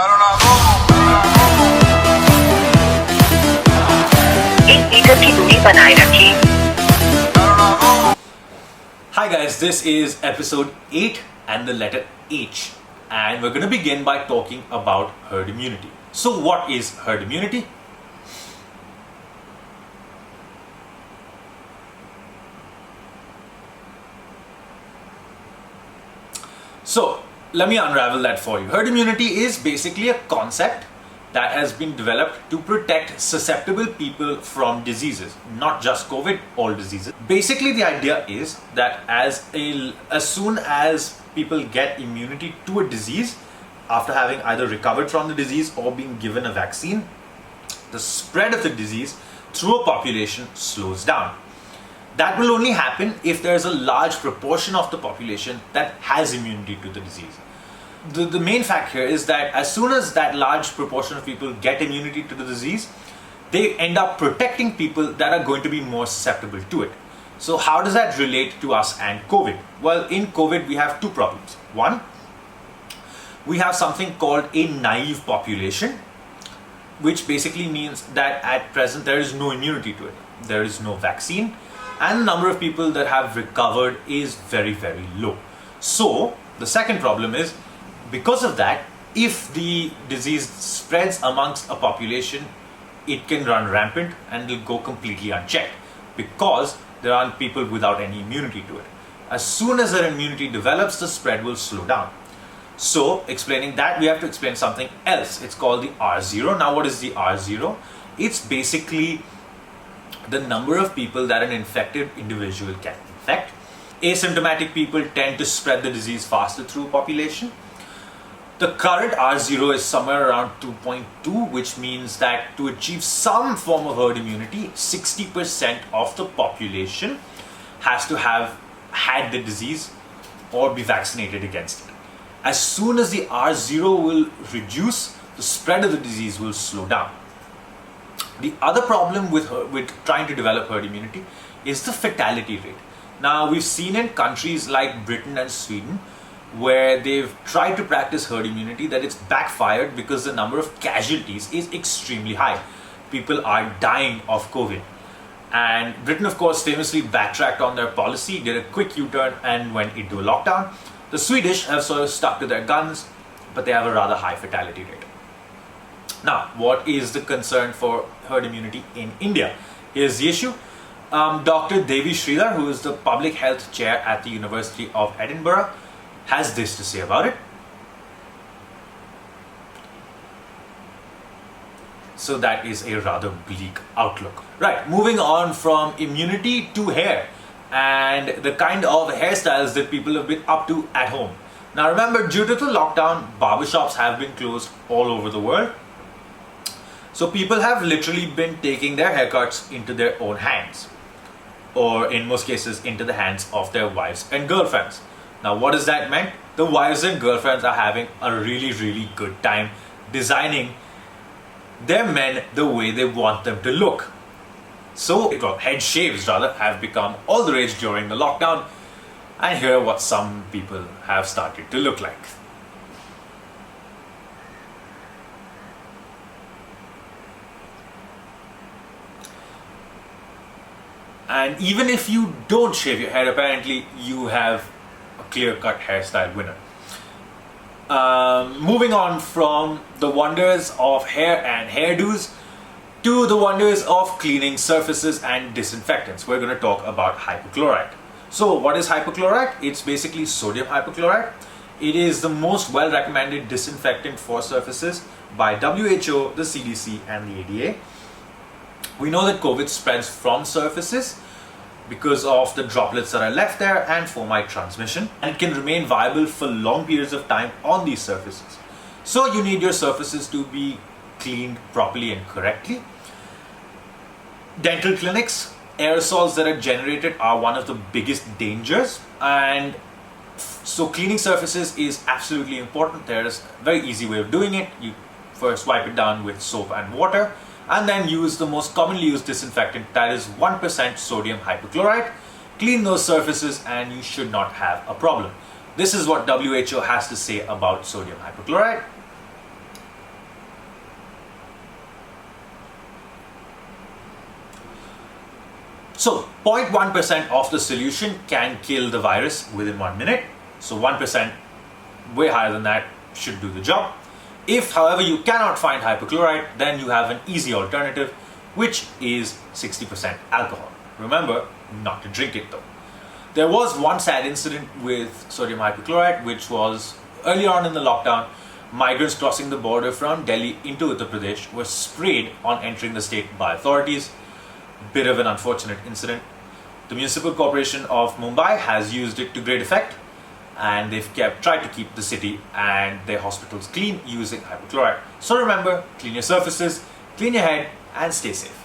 Hi guys, this is episode 8 and the letter H, and we're going to begin by talking about herd immunity. So what is herd immunity? So let me unravel that for you. Herd immunity is basically a concept that has been developed to protect susceptible people from diseases, not just COVID, all diseases. Basically, the idea is that as soon as people get immunity to a disease, after having either recovered from the disease or being given a vaccine, the spread of the disease through a population slows down. That will only happen if there is a large proportion of the population that has immunity to the disease. The main fact here is that as soon as that large proportion of people get immunity to the disease, they end up protecting people that are going to be more susceptible to it. So how does that relate to us and COVID? Well, in COVID we have two problems. One, we have something called a naive population, which basically means that at present there is no immunity to it. There is no vaccine, and the number of people that have recovered is very, very low. So the second problem is, because of that, if the disease spreads amongst a population, it can run rampant and will go completely unchecked because there aren't people without any immunity to it. As soon as their immunity develops, the spread will slow down. So explaining that, we have to explain something else. It's called the R0. Now what is the R0? It's basically the number of people that an infected individual can infect. Asymptomatic people tend to spread the disease faster through population. The current R0 is somewhere around 2.2, which means that to achieve some form of herd immunity, 60% of the population has to have had the disease or be vaccinated against it. As soon as the R0 will reduce, the spread of the disease will slow down. The other problem with trying to develop herd immunity is the fatality rate. Now, we've seen in countries like Britain and Sweden, where they've tried to practice herd immunity, that it's backfired because the number of casualties is extremely high. People are dying of COVID. And Britain, of course, famously backtracked on their policy, did a quick U-turn and went into a lockdown. The Swedish have sort of stuck to their guns, but they have a rather high fatality rate. Now, what is the concern for herd immunity in India? Here's the issue. Dr. Devi Sridhar, who is the public health chair at the University of Edinburgh, has this to say about it. So that is a rather bleak outlook. Right, moving on from immunity to hair and the kind of hairstyles that people have been up to at home. Now remember, due to the lockdown, barbershops have been closed all over the world. So people have literally been taking their haircuts into their own hands, or in most cases into the hands of their wives and girlfriends. Now what does that mean? The wives and girlfriends are having a really, really good time designing their men the way they want them to look. So head shaves rather have become all the rage during the lockdown, and here are what some people have started to look like. And even if you don't shave your hair, apparently you have a clear-cut hairstyle winner. Moving on from the wonders of hair and hairdos to the wonders of cleaning surfaces and disinfectants, we're going to talk about hypochlorite. So what is hypochlorite? It's basically sodium hypochlorite. It is the most well-recommended disinfectant for surfaces by WHO, the CDC and the ADA. We know that COVID spreads from surfaces because of the droplets that are left there and fomite transmission, and it can remain viable for long periods of time on these surfaces. So you need your surfaces to be cleaned properly and correctly. Dental clinics, aerosols that are generated are one of the biggest dangers, and so cleaning surfaces is absolutely important. There is a very easy way of doing it. You first wipe it down with soap and water, and then use the most commonly used disinfectant, that is 1% sodium hypochlorite. Clean those surfaces and you should not have a problem. This is what WHO has to say about sodium hypochlorite. So 0.1% of the solution can kill the virus within 1 minute. So 1%, way higher than that, should do the job. If, however, you cannot find hypochlorite, then you have an easy alternative, which is 60% alcohol. Remember, not to drink it though. There was one sad incident with sodium hypochlorite, which was earlier on in the lockdown. Migrants crossing the border from Delhi into Uttar Pradesh were sprayed on entering the state by authorities. Bit of an unfortunate incident. The Municipal Corporation of Mumbai has used it to great effect, and they've tried to keep the city and their hospitals clean using hypochlorite. So remember, clean your surfaces, clean your head, and stay safe.